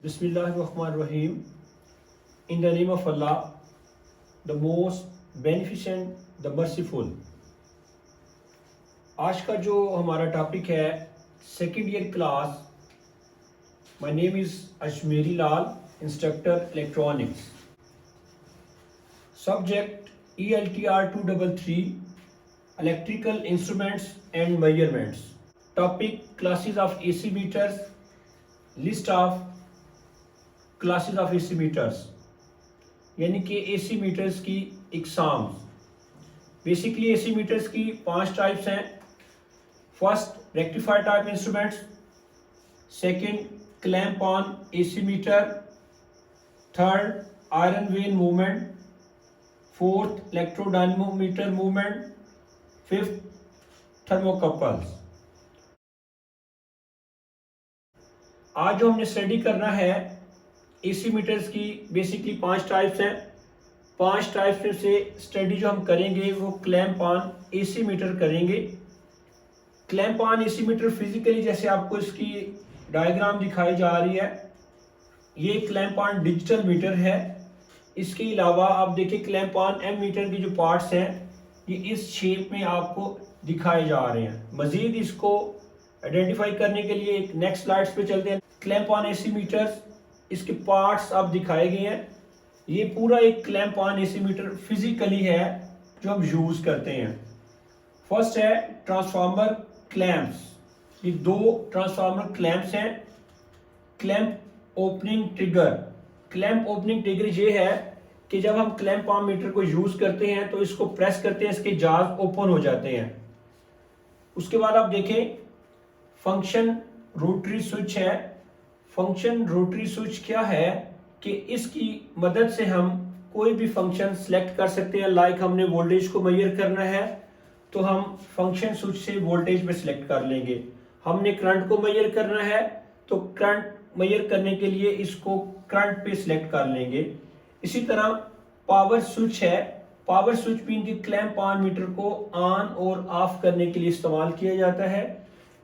Bismillahirrahmanirrahim. In the name of Allah, the most beneficent, the merciful. आज का जो हमारा टॉपिक है second year class. My name is Ajmeri Lal, instructor electronics. Subject ELTR 233 electrical instruments and measurements. Topic classes of AC meters, list of classes of AC meters, यानी कि AC meters की इकसाम्स. Basically AC meters की 5 types हैं. First rectifier type instruments, second clamp on AC meter, third iron vane movement, fourth electrodynamometer movement, fifth thermocouples. आज जो हमने study करना है AC मीटर्स की बेसिकली 5 टाइप्स हैं. 5 टाइप्स में से स्टडी जो हम करेंगे वो क्लैंप ऑन AC मीटर करेंगे. Clamp on AC meter physically जैसे आपको इसकी डायग्राम दिखाई जा रही है, ये क्लैंप ऑन डिजिटल मीटर है. इसके अलावा आप देखिए क्लैंप ऑन M मीटर की जो पार्ट्स हैं ये इस शेप में आपको दिखाए जा रहे हैं. मजीद इसको आइडेंटिफाई करने के लिए एक नेक्स्ट स्लाइड्स पे चलते हैं. क्लैंप ऑन AC मीटर्स, इसके पार्ट्स अब दिखाए गए हैं. ये पूरा एक clamp on AC meter physically है जो हम यूज करते हैं. फर्स्ट है ट्रांसफार्मर क्लैंप्स. ये 2 ट्रांसफार्मर क्लैंप्स हैं. Clamp opening trigger. Clamp opening trigger ये है कि जब हम क्लैंप ऑन मीटर को यूज करते हैं तो इसको प्रेस करते हैं, इसके जार्स ओपन हो जाते हैं. उसके बाद आप देखें फंक्शन रोटरी स्विच है. फंक्शन रोटरी स्विच क्या है कि इसकी मदद से हम कोई भी फंक्शन सेलेक्ट कर सकते हैं. लाइक हमने वोल्टेज को मेजर करना है तो हम फंक्शन स्विच से वोल्टेज पे सिलेक्ट कर लेंगे. हमने करंट को मेजर करना है तो करंट मेजर करने के लिए इसको करंट पे सिलेक्ट कर लेंगे. इसी तरह पावर स्विच है. पावर स्विच भी इनकी क्लैंप ऑन मीटर को ऑन और ऑफ करने के लिए इस्तेमाल किया जाता है.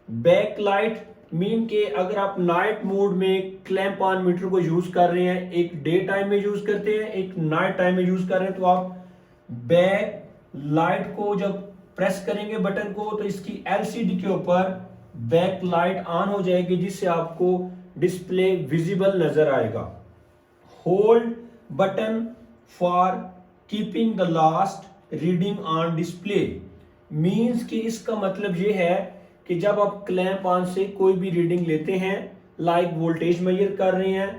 बैक लाइट मीन के अगर आप नाइट मोड में क्लैंप ऑन मीटर को यूज कर रहे हैं, एक डे टाइम में यूज करते हैं, एक नाइट टाइम में यूज कर रहे हैं, तो आप बैक लाइट को जब प्रेस करेंगे बटन को तो इसकी LCD के ऊपर बैक लाइट ऑन हो जाएगी जिससे आपको डिस्प्ले विजिबल नजर आएगा. Hold button for keeping the last reading on display. Means कि इसका मतलब ये है कि जब आप क्लैंप ऑन से कोई भी रीडिंग लेते हैं, लाइक वोल्टेज मेजर कर रहे हैं,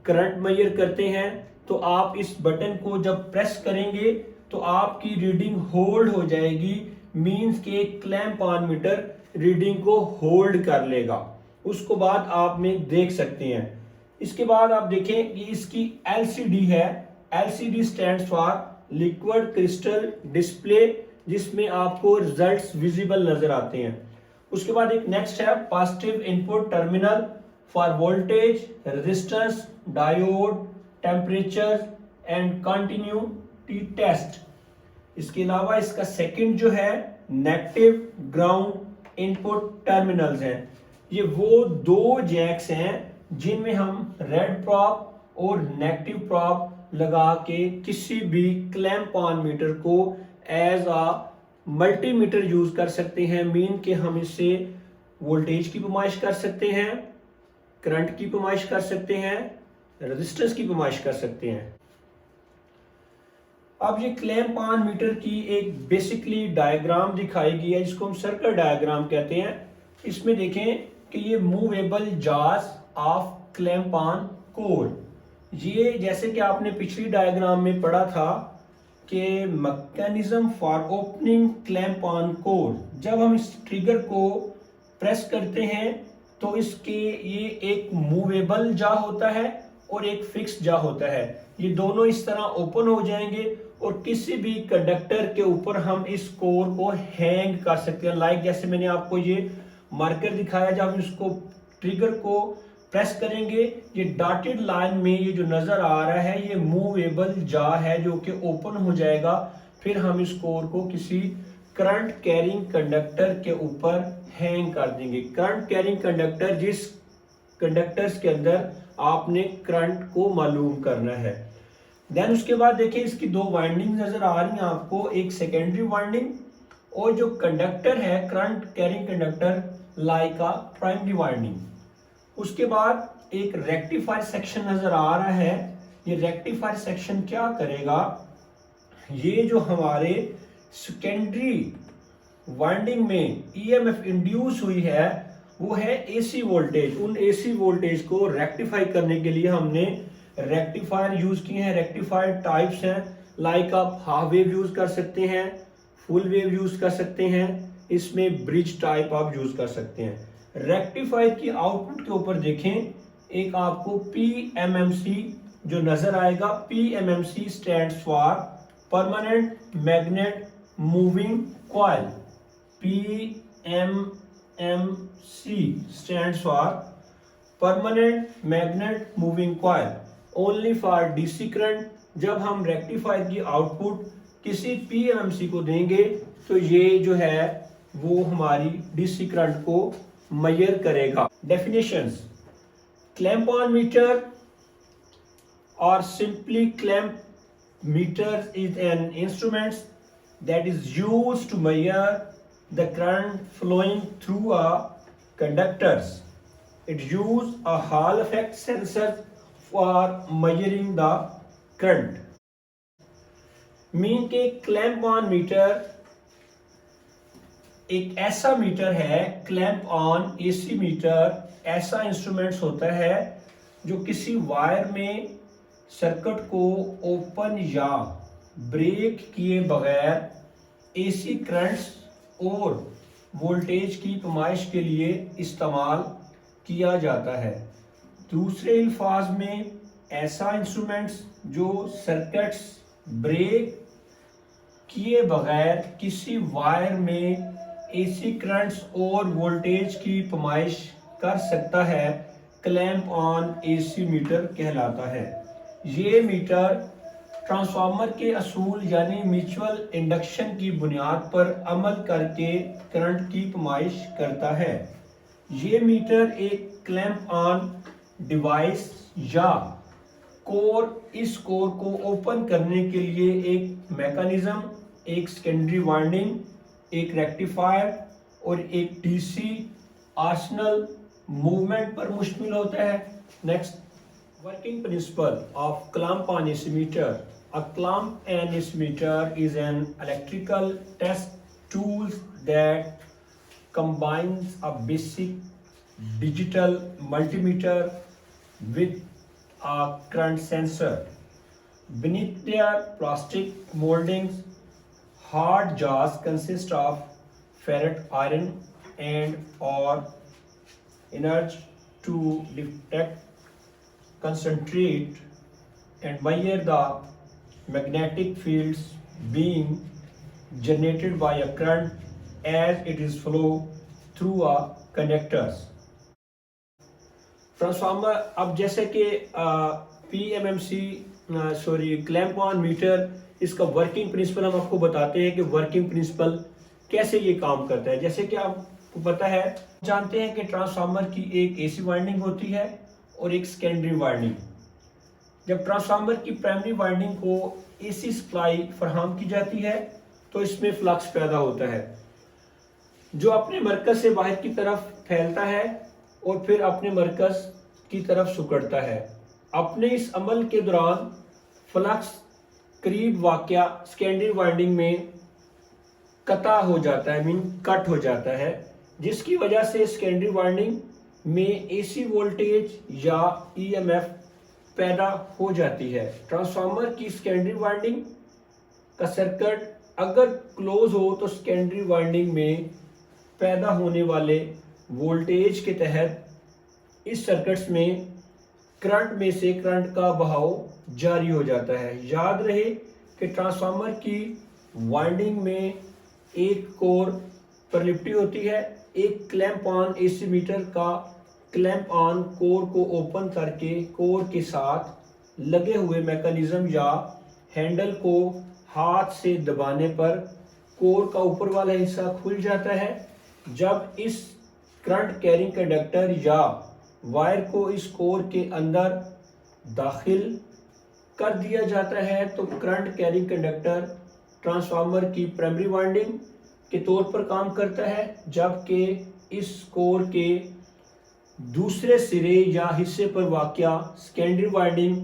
करंट मेजर करते हैं, तो आप इस बटन को जब प्रेस करेंगे तो आपकी रीडिंग होल्ड हो जाएगी. मींस कि क्लैंप ऑन मीटर रीडिंग को होल्ड कर लेगा. उसको बाद आप में देख सकते हैं. इसके बाद आप देखें कि इसकी LCD है. LCD stands for liquid crystal display, जिसमें आपको रिजल्ट्स विजिबल नजर आते हैं. उसके बाद एक नेक्स्ट है positive input terminal for voltage, resistance, diode, temperature and continuity test. इसके अलावा इसका सेकंड जो है नेगेटिव ग्राउंड इनपुट टर्मिनल्स हैं. ये वो 2 जैक्स हैं जिनमें हम रेड प्रॉप और नेगेटिव प्रॉप लगा के किसी भी क्लैंप ऑन मीटर को एज अ मल्टीमीटर यूज कर सकते हैं. मीन कि हम इससे वोल्टेज की पैमाइश कर सकते हैं, करंट की पैमाइश कर सकते हैं, रेजिस्टेंस की पैमाइश कर सकते हैं. अब ये क्लैंप ऑन मीटर की एक बेसिकली डायग्राम दिखाई गई है जिसको हम सर्कल डायग्राम कहते हैं. इसमें देखें कि ये movable jars of clamp on core. ये जैसे कि आपने पिछली डायग्राम में पढ़ा था कि mechanism for opening clamp on core. जब हम इस ट्रिगर को प्रेस करते हैं तो इसके ये एक मूवेबल जा होता है और एक फिक्स जा होता है. ये दोनों इस तरह ओपन हो जाएंगे और किसी भी कंडक्टर के ऊपर हम इस कोर को हैंग कर सकते हैं. लाइक जैसे मैंने आपको ये मार्कर दिखाया, जब हम इसको ट्रिगर को प्रेस करेंगे ये डॉटेड लाइन में ये जो नजर आ रहा है ये मूवेबल जा है जो कि ओपन हो जाएगा. फिर हम इस कोर को किसी करंट कैरिंग कंडक्टर के ऊपर हैंग कर देंगे. करंट कैरिंग कंडक्टर जिस कंडक्टर्स के अंदर आपने करंट को मालूम करना है। देन उसके बाद देखिए इसकी दो वाइंडिंग नजर आ रही हैं आपको, एक सेकेंडरी वाइंडिंग और जो कंडक्टर है current carrying conductor like a primary winding. उसके बाद एक रेक्टिफायर सेक्शन नजर आ रहा है। ये रेक्टिफायर सेक्शन क्या करेगा, ये जो हमारे सेकेंडरी वाइंडिंग में ईएमएफ इंड्यूस हुई है वो है एसी वोल्टेज। उन एसी वोल्टेज को रेक्टिफाई करने के लिए हमने रेक्टिफायर यूज किए हैं। रेक्टिफायर टाइप्स हैं, लाइक आप हाफ वेव यूज कर सकते हैं, फुल वेव यूज कर सकते हैं, इसमें ब्रिज टाइप आप यूज कर सकते हैं। रेक्टिफायर की आउटपुट के ऊपर देखें, एक आपको PMMC जो नजर आएगा। PMMC stands for permanent magnet moving coil. PMMC stands for permanent magnet moving coil only for DC current। जब हम रेक्टिफायर की आउटपुट किसी PMMC को देंगे तो ये जो है वो हमारी DC करंट को मेजर करेगा। डेफिनेशंस, क्लैंप ऑन मीटर और simply clamp meter is an instrument that is used to measure the current flowing through a conductors. It uses a Hall effect sensor for measuring the current. Mean के clamp on metre एक ऐसा metre है, clamp on AC metre ऐसा instruments होता है जो किसी wire में सर्किट को ओपन या ब्रेक किए बगैर एसी करंट्स और वोल्टेज की पैमाइश के लिए इस्तेमाल किया जाता है। दूसरे अल्फाज में ऐसा इंस्ट्रूमेंट्स जो सर्किट्स ब्रेक किए बगैर किसी वायर में एसी करंट्स और वोल्टेज की पैमाइश कर सकता है, क्लैंप ऑन एसी मीटर कहलाता है। ये मीटर ट्रांसफार्मर के असूल यानी म्यूचुअल इंडक्शन की बुनियाद पर अमल करके करंट की पैमाइश करता है। ये मीटर एक क्लैंप ऑन डिवाइस या कोर, इस कोर को ओपन करने के लिए एक मैकेनिज्म, एक सेकेंडरी वाइंडिंग, एक रेक्टिफायर और एक डीसी आर्सनल मूवमेंट पर मुश्तमिल होता है। Next, working principle of clamp on AC meter. A clamp on AC meter is an electrical test tool that combines a basic digital multimeter with a current sensor. Beneath their plastic moldings, hard jaws consist of ferrite iron and or inert to detect, concentrate and measure the magnetic fields being generated by a current as it is flow through a conductors. Transformer, अब जैसे कि PMMC clamp on metre, इसका working principle हम आपको बताते हैं कि working principle कैसे ये काम करता है। जैसे कि आपको पता है, जानते हैं कि ट्रांसफार्मर की एक एसी वाइंडिंग होती है और एक सेकेंडरी वाइंडिंग। जब ट्रांसफार्मर की प्राइमरी वाइंडिंग को एसी सप्लाई फराहम की जाती है तो इसमें फ्लक्स पैदा होता है जो अपने मरकज से बाहर की तरफ फैलता है और फिर अपने मरकज की तरफ सिकुड़ता है। अपने इस अमल के दौरान फ्लक्स करीब वाक़या सेकेंडरी वाइंडिंग में कता हो जाता है, मीन कट हो जाता है, जिसकी वजह से सेकेंडरी वाइंडिंग में एसी वोल्टेज या ईएमएफ पैदा हो जाती है। ट्रांसफार्मर की सेकेंडरी वाइंडिंग का सर्किट अगर क्लोज हो तो सेकेंडरी वाइंडिंग में पैदा होने वाले वोल्टेज के तहत इस सर्किट्स में करंट में से करंट का बहाव जारी हो जाता है। याद रहे कि ट्रांसफार्मर की वाइंडिंग में एक कोर परलिप्टी होती है, एक क्लैंप ऑन एसी मीटर का क्लैंप ऑन कोर को ओपन करके कोर के साथ लगे हुए मैकेनिज्म या हैंडल को हाथ से दबाने पर कोर का ऊपर वाला हिस्सा खुल जाता है। जब इस करंट कैरिंग कंडक्टर या वायर को इस कोर के अंदर दाखिल कर दिया जाता है तो करंट कैरिंग कंडक्टर ट्रांसफार्मर की प्राइमरी वाइंडिंग के तौर पर काम करता है, जबकि इस कोर के दूसरे सिरे या हिस्से पर वाक़या सेकेंडरी वाइंडिंग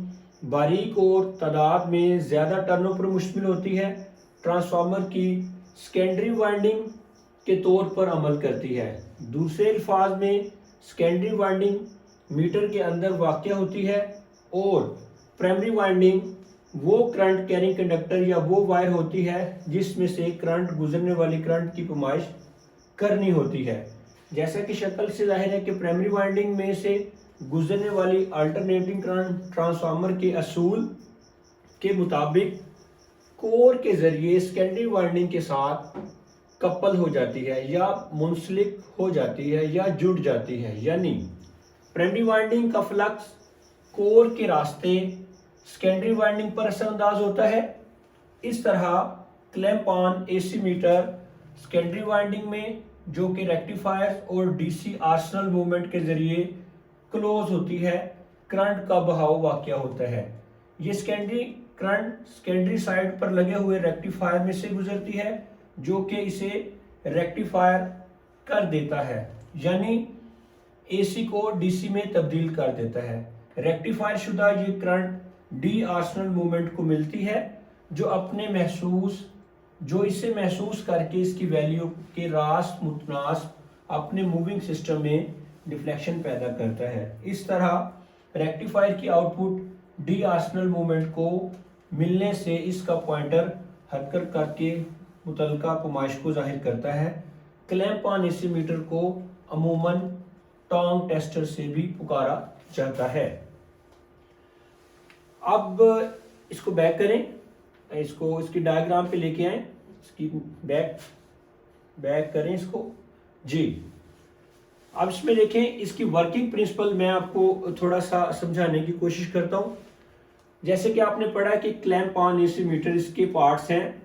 बारीक और तादाद में ज़्यादा टर्नों पर मुश्तमिल होती है, ट्रांसफार्मर की सेकेंडरी वाइंडिंग के तौर पर अमल करती है। दूसरे अल्फाज में सेकेंडरी वाइंडिंग मीटर के अंदर वाक़या होती है और प्राइमरी वाइंडिंग वो करंट कैरिंग कंडक्टर या वो वायर होती है जिसमें से करंट गुजरने वाली करंट की पैमाइश करनी होती है। जैसा कि शक्ल से जाहिर है कि प्राइमरी वाइंडिंग में से गुजरने वाली अल्टरनेटिंग करंट ट्रांसफार्मर के असूल के मुताबिक कोर के ज़रिए सेकेंडरी वाइंडिंग के साथ कपल हो जाती है या मुंसलिक हो जाती है या जुड़ जाती है, यानी प्राइमरी वाइंडिंग का फ्लक्स कोर के रास्ते सेकेंडरी वाइंडिंग पर असरअंदाज होता है। इस तरह clamp on AC meter secondary winding में, जो कि रेक्टिफायर और डीसी आर्सनल मूवमेंट के जरिए क्लोज होती है, करंट का बहाव वाक़या होता है। ये सेकेंडरी करंट सेकेंडरी साइड पर लगे हुए रेक्टिफायर में से गुजरती है, जो कि इसे रेक्टिफायर कर देता है, यानी एसी को डीसी में तब्दील कर देता है। रेक्टिफायर शुदा ये करंट डी आर्सनल मूवमेंट को मिलती है, जो इसे महसूस करके इसकी वैल्यू के रास्त मुतनास अपने मूविंग सिस्टम में डिफ्लेक्शन पैदा करता है। इस तरह रेक्टिफायर की आउटपुट डी आर्सनल मूवमेंट को मिलने से इसका पॉइंटर हरकत करके मुतलका पैमाइश को जाहिर करता है। क्लैंप ऑन एसी मीटर को अमूमन टोंग टेस्टर से भी पुकारा जाता है। अब इसको बैक करें, इसको इसकी डायग्राम पे लेके आए, इसकी बैक करें इसको जी। अब इसमें देखें, इसकी वर्किंग प्रिंसिपल मैं आपको थोड़ा सा समझाने की कोशिश करता हूँ। जैसे कि आपने पढ़ा कि क्लैंप ऑन एसी मीटर इसके पार्ट्स हैं।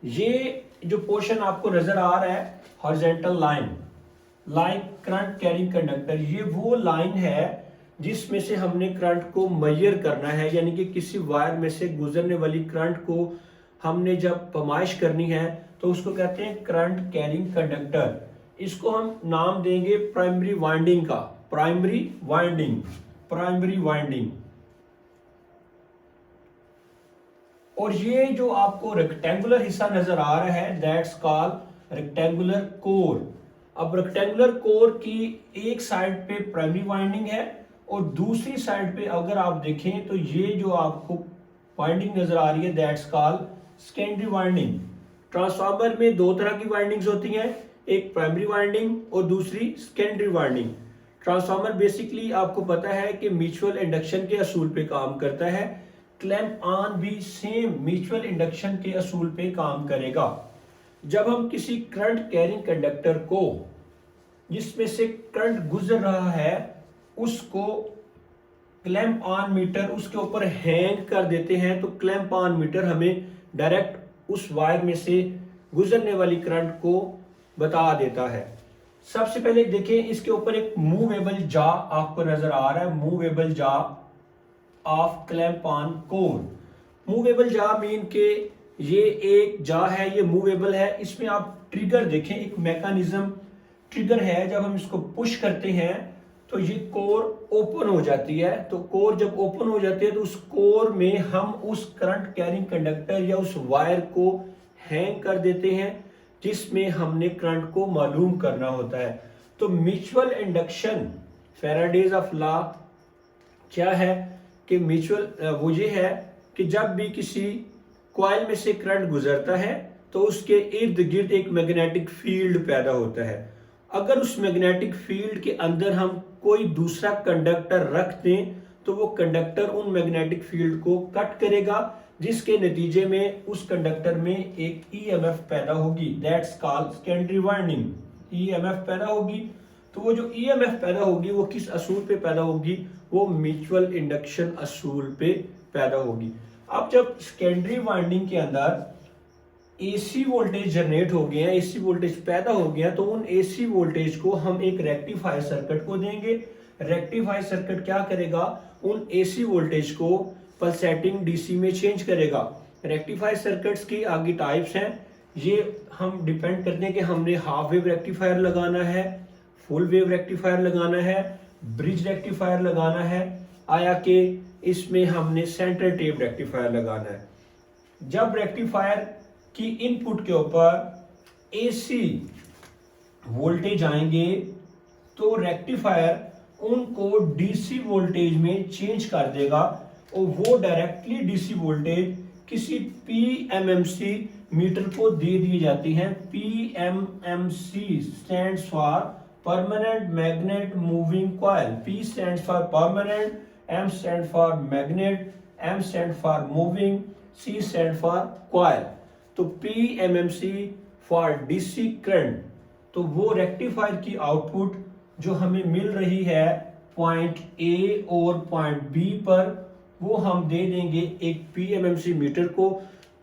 ये जो पोर्शन आपको नजर आ रहा है horizontal line current carrying conductor, ये वो लाइन है जिसमें से हमने करंट को मेजर करना है, यानी कि किसी वायर में से गुजरने वाली करंट को हमने जब पैमाइश करनी है तो उसको कहते हैं करंट कैरिंग कंडक्टर। इसको हम नाम देंगे प्राइमरी वाइंडिंग का, प्राइमरी वाइंडिंग। और ये जो आपको रेक्टेंगुलर हिस्सा नजर आ रहा है, दैट्स कॉल्ड रेक्टेंगुलर कोर। अब रेक्टेंगुलर कोर की एक साइड पे प्राइमरी वाइंडिंग है और दूसरी साइड पे अगर आप देखें तो ये जो आपको वाइंडिंग नजर आ रही है, that's called secondary winding. Transformer में दो तरह की वाइंडिंग्स होती हैं, एक प्राइमरी वाइंडिंग और दूसरी सेकेंडरी वाइंडिंग। ट्रांसफार्मर बेसिकली आपको पता है कि म्यूचुअल इंडक्शन के असूल पे काम करता है। क्लैंप ऑन भी सेम म्यूचुअल इंडक्शन के असूल पे काम करेगा। जब हम किसी करंट कैरिंग कंडक्टर को जिसमें से करंट गुजर रहा है उसको क्लैंप ऑन मीटर उसके ऊपर हैंग कर देते हैं, तो क्लैंप ऑन मीटर हमें डायरेक्ट उस वायर में से गुजरने वाली करंट को बता देता है। सबसे पहले देखें, इसके ऊपर एक मूवेबल जा आपको नजर आ रहा है, मूवेबल जा of clamp on core. Movable जा मीन के ये एक जा है, ये मूवेबल है। इसमें आप ट्रिगर देखें, एक मैकेनिज्म ट्रिगर है, जब हम इसको पुश करते हैं तो ये कोर ओपन हो जाती है। तो कोर जब ओपन हो जाती है तो उस कोर में हम उस करंट कैरिंग कंडक्टर या उस वायर को हैंग कर देते हैं जिसमें हमने करंट को मालूम करना होता है। तो mutual induction, Faraday's of law क्या है कि म्यूचुअल वो ये है कि जब भी किसी कॉइल में से करंट गुजरता है तो उसके इर्द गिर्द एक मैग्नेटिक फील्ड पैदा होता है। अगर उस मैग्नेटिक फील्ड के अंदर हम कोई दूसरा कंडक्टर रख दें तो वो कंडक्टर उन मैग्नेटिक फील्ड को कट करेगा, जिसके नतीजे में उस कंडक्टर में एक ईएमएफ पैदा होगी, that's called secondary winding. EMF पैदा होगी, तो वो जो ईएमएफ पैदा होगी वो किस असूल पे पैदा होगी, वो म्यूचुअल इंडक्शन असूल पे पैदा होगी। अब जब सेकेंडरी वाइंडिंग के अंदर एसी वोल्टेज जनरेट हो गया, एसी वोल्टेज पैदा हो गया, तो उन एसी वोल्टेज को हम एक रेक्टिफायर सर्किट को देंगे रेक्टिफायर सर्किट क्या करेगा, उन एसी वोल्टेज को पल्सेटिंग डीसी में चेंज करेगा। रेक्टिफायर सर्किट्स की आगे टाइप्स हैं, ये हम डिपेंड करते हैं कि हमने हाफ वेव रेक्टिफायर लगाना है, फुल वेव रेक्टिफायर लगाना है, ब्रिज रेक्टिफायर लगाना है, आया कि इसमें हमने सेंटर टेप रेक्टिफायर लगाना है। जब रेक्टिफायर की इनपुट के ऊपर एसी वोल्टेज आएंगे तो रेक्टिफायर उनको डीसी वोल्टेज में चेंज कर देगा और वो डायरेक्टली डीसी वोल्टेज किसी पीएमएमसी मीटर को दे दी जाती है। PMMC stands for permanent magnet moving coil. P stands for permanent, M stand for magnet, M stand for moving, C stand for coil. तो पीएमएमसी फॉर डीसी करंट। तो वो rectifier की आउटपुट जो हमें मिल रही है पॉइंट ए और point B पर, वो हम दे देंगे एक पीएमएमसी मीटर को।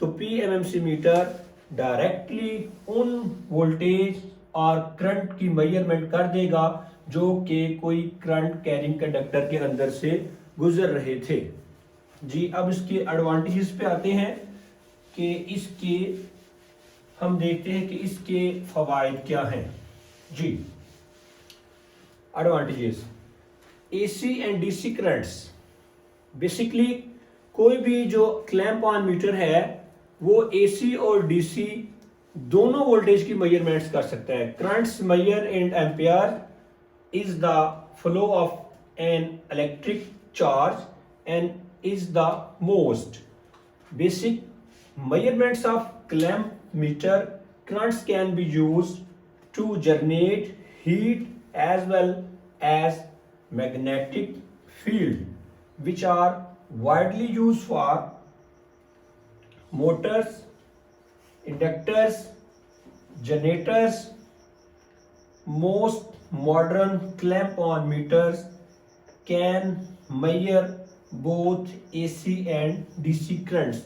तो पीएमएमसी मीटर डायरेक्टली उन वोल्टेज और करंट की मेजरमेंट कर देगा जो कि कोई करंट कैरिंग कंडक्टर के अंदर से गुजर रहे थे। जी, अब इसके एडवांटेजेस पे आते हैं कि इसके हम देखते हैं कि इसके फवायद क्या हैं। जी, advantages, AC and DC currents. Basically कोई भी जो क्लैंप ऑन मीटर है वो एसी और डीसी दोनों वोल्टेज की मेजरमेंट्स कर सकता है। Currents measure in ampere is the flow of an electric charge and is the most basic measurements of clamp meter. Currents can be used to generate heat as well as magnetic field, which are widely used for motors, inductors, generators. Most modern clamp-on meters can measure both AC and DC currents.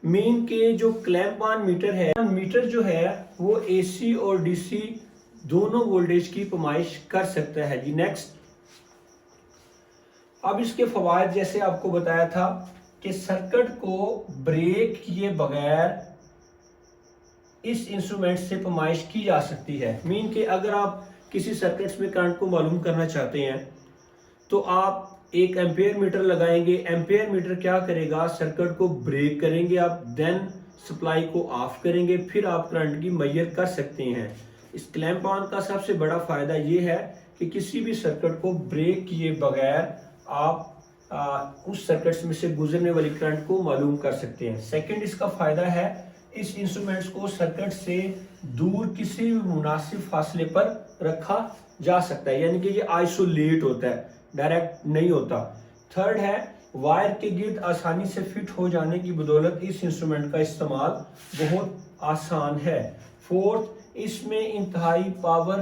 Main के जो clamp on metre है, metre जो है वो AC और DC दोनों voltage की पैमाइश कर सकता है। जी, नेक्स्ट, अब इसके फवायद जैसे आपको बताया था कि सर्किट को ब्रेक किए बगैर इस इंस्ट्रूमेंट से पैमाइश की जा सकती है। मीन के अगर आप किसी सर्किट्स में करंट को मालूम करना चाहते हैं तो आप एक एम्पेयर मीटर लगाएंगे। एम्पेयर मीटर क्या करेगा, सर्किट को ब्रेक करेंगे आप, देन सप्लाई को ऑफ करेंगे, फिर आप करंट की मेजर कर सकते हैं। इस क्लैंप ऑन का सबसे बड़ा फायदा ये है कि किसी भी सर्किट को ब्रेक किए बगैर आप उस सर्किट्स में से गुजरने वाली करंट को मालूम कर सकते हैं। सेकंड इसका फायदा है, इस इंस्ट्रूमेंट्स को सर्किट से दूर किसी भी मुनासिब फासले पर रखा जा सकता है, यानी कि ये आइसोलेट होता है, डायरेक्ट नहीं होता। थर्ड है, वायर के गिर्द आसानी से फिट हो जाने की बदौलत इस इंस्ट्रूमेंट का इस्तेमाल बहुत आसान है। फोर्थ, इसमें इंतहाई पावर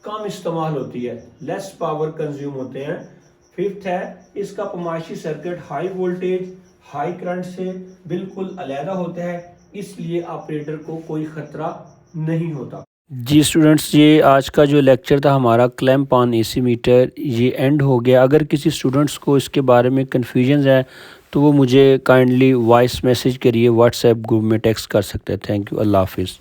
कम इस्तेमाल होती है, लेस पावर कंज्यूम होते हैं। फिफ्थ है, इसका पैमाइशी circuit high voltage high current से बिल्कुल अलहदा होता है, इसलिए ऑपरेटर को कोई खतरा नहीं होता। जी स्टूडेंट्स, ये आज का जो लेक्चर था हमारा क्लैंप ऑन एसी मीटर, ये एंड हो गया। अगर किसी स्टूडेंट्स को इसके बारे में कन्फ्यूजन है तो वो मुझे काइंडली वॉइस मैसेज करिए, व्हाट्सएप ग्रुप में टेक्स्ट कर सकते हैं। थैंक यू, अल्लाह हाफिज़।